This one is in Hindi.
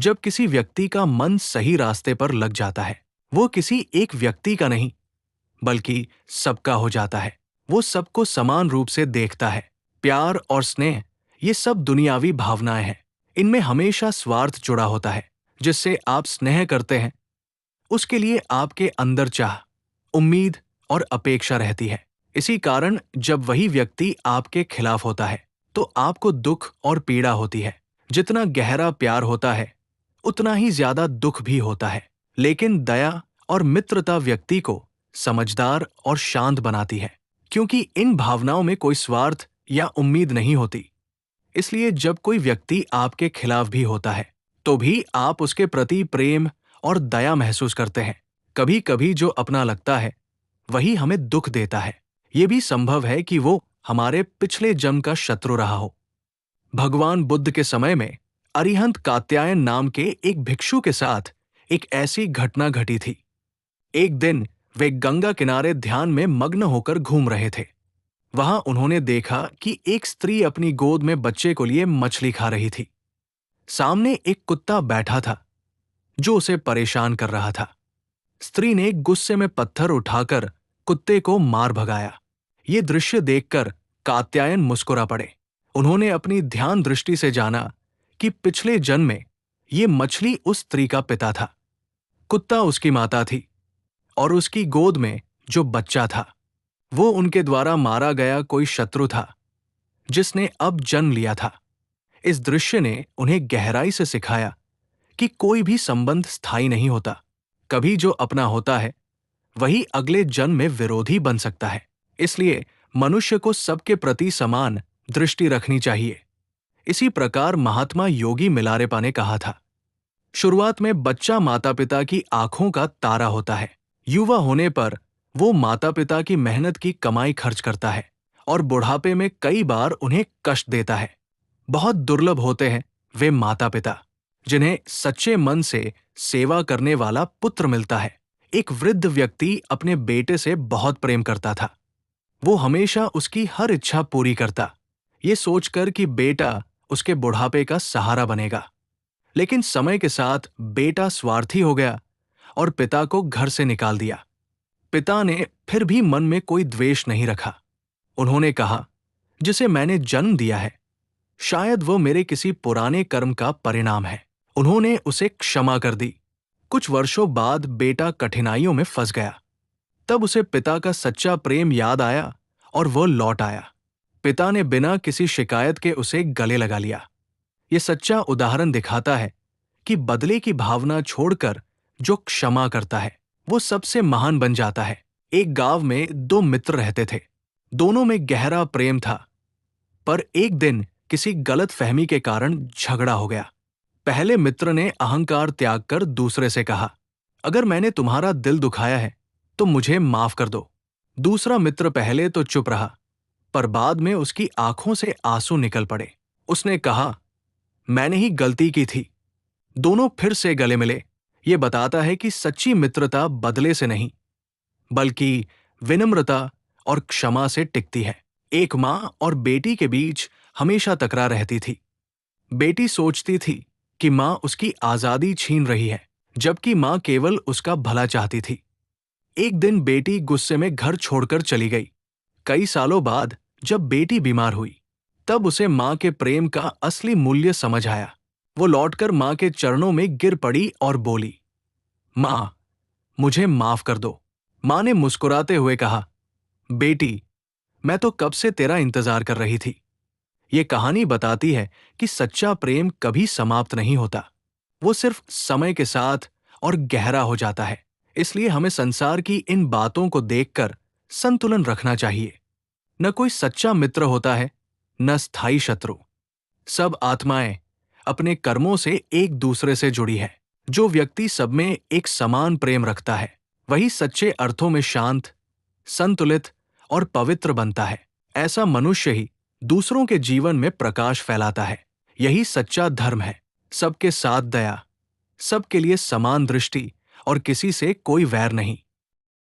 जब किसी व्यक्ति का मन सही रास्ते पर लग जाता है, वो किसी एक व्यक्ति का नहीं बल्कि सबका हो जाता है। वो सबको समान रूप से देखता है। प्यार और स्नेह, ये सब दुनियावी भावनाएं हैं। इनमें हमेशा स्वार्थ जुड़ा होता है। जिससे आप स्नेह करते हैं, उसके लिए आपके अंदर चाह, उम्मीद और अपेक्षा रहती है। इसी कारण जब वही व्यक्ति आपके खिलाफ होता है, तो आपको दुख और पीड़ा होती है। जितना गहरा प्यार होता है, उतना ही ज्यादा दुख भी होता है। लेकिन दया और मित्रता व्यक्ति को समझदार और शांत बनाती है, क्योंकि इन भावनाओं में कोई स्वार्थ या उम्मीद नहीं होती। इसलिए जब कोई व्यक्ति आपके खिलाफ भी होता है, तो भी आप उसके प्रति प्रेम और दया महसूस करते हैं। कभी कभी जो अपना लगता है, वही हमें दुख देता है। ये भी संभव है कि वो हमारे पिछले जन्म का शत्रु रहा हो। भगवान बुद्ध के समय में अरिहंत कात्यायन नाम के एक भिक्षु के साथ एक ऐसी घटना घटी थी। एक दिन वे गंगा किनारे ध्यान में मग्न होकर घूम रहे थे। वहां उन्होंने देखा कि एक स्त्री अपनी गोद में बच्चे को लिए मछली खा रही थी। सामने एक कुत्ता बैठा था जो उसे परेशान कर रहा था। स्त्री ने गुस्से में पत्थर उठाकर कुत्ते को मार भगाया। ये दृश्य देखकर कात्यायन मुस्कुरा पड़े। उन्होंने अपनी ध्यान दृष्टि से जाना कि पिछले जन्म में ये मछली उस स्त्री का पिता था, कुत्ता उसकी माता थी, और उसकी गोद में जो बच्चा था, वो उनके द्वारा मारा गया कोई शत्रु था जिसने अब जन्म लिया था। इस दृश्य ने उन्हें गहराई से सिखाया कि कोई भी संबंध स्थायी नहीं होता। कभी जो अपना होता है, वही अगले जन्म में विरोधी बन सकता है। इसलिए मनुष्य को सबके प्रति समान दृष्टि रखनी चाहिए। इसी प्रकार महात्मा योगी मिलारेपा ने कहा था, शुरुआत में बच्चा माता पिता की आंखों का तारा होता है। युवा होने पर वो माता पिता की मेहनत की कमाई खर्च करता है और बुढ़ापे में कई बार उन्हें कष्ट देता है। बहुत दुर्लभ होते हैं वे माता पिता जिन्हें सच्चे मन से सेवा करने वाला पुत्र मिलता है। एक वृद्ध व्यक्ति अपने बेटे से बहुत प्रेम करता था। वो हमेशा उसकी हर इच्छा पूरी करता, ये सोचकर कि बेटा उसके बुढ़ापे का सहारा बनेगा। लेकिन समय के साथ बेटा स्वार्थी हो गया और पिता को घर से निकाल दिया। पिता ने फिर भी मन में कोई द्वेष नहीं रखा। उन्होंने कहा, जिसे मैंने जन्म दिया है, शायद वो मेरे किसी पुराने कर्म का परिणाम है। उन्होंने उसे क्षमा कर दी। कुछ वर्षों बाद बेटा कठिनाइयों में फंस गया। तब उसे पिता का सच्चा प्रेम याद आया और वो लौट आया। पिता ने बिना किसी शिकायत के उसे गले लगा लिया। ये सच्चा उदाहरण दिखाता है कि बदले की भावना छोड़कर जो क्षमा करता है, वो सबसे महान बन जाता है। एक गांव में दो मित्र रहते थे। दोनों में गहरा प्रेम था, पर एक दिन किसी गलत फहमी के कारण झगड़ा हो गया। पहले मित्र ने अहंकार त्याग कर दूसरे से कहा, अगर मैंने तुम्हारा दिल दुखाया है तो मुझे माफ कर दो। दूसरा मित्र पहले तो चुप रहा, पर बाद में उसकी आंखों से आंसू निकल पड़े। उसने कहा, मैंने ही गलती की थी। दोनों फिर से गले मिले। ये बताता है कि सच्ची मित्रता बदले से नहीं, बल्कि विनम्रता और क्षमा से टिकती है। एक माँ और बेटी के बीच हमेशा तकरार रहती थी। बेटी सोचती थी कि माँ उसकी आजादी छीन रही है, जबकि माँ केवल उसका भला चाहती थी। एक दिन बेटी गुस्से में घर छोड़कर चली गई। कई सालों बाद जब बेटी बीमार हुई, तब उसे माँ के प्रेम का असली मूल्य समझ आया। वो लौटकर माँ के चरणों में गिर पड़ी और बोली, माँ, मुझे माफ कर दो। माँ ने मुस्कुराते हुए कहा, बेटी, मैं तो कब से तेरा इंतजार कर रही थी। ये कहानी बताती है कि सच्चा प्रेम कभी समाप्त नहीं होता। वो सिर्फ समय के साथ और गहरा हो जाता है। इसलिए हमें संसार की इन बातों को देखकर संतुलन रखना चाहिए। न कोई सच्चा मित्र होता है, न स्थायी शत्रु। सब आत्माएं अपने कर्मों से एक दूसरे से जुड़ी है। जो व्यक्ति सब में एक समान प्रेम रखता है, वही सच्चे अर्थों में शांत, संतुलित और पवित्र बनता है। ऐसा मनुष्य ही दूसरों के जीवन में प्रकाश फैलाता है। यही सच्चा धर्म है। सबके साथ दया, सबके लिए समान दृष्टि और किसी से कोई वैर नहीं।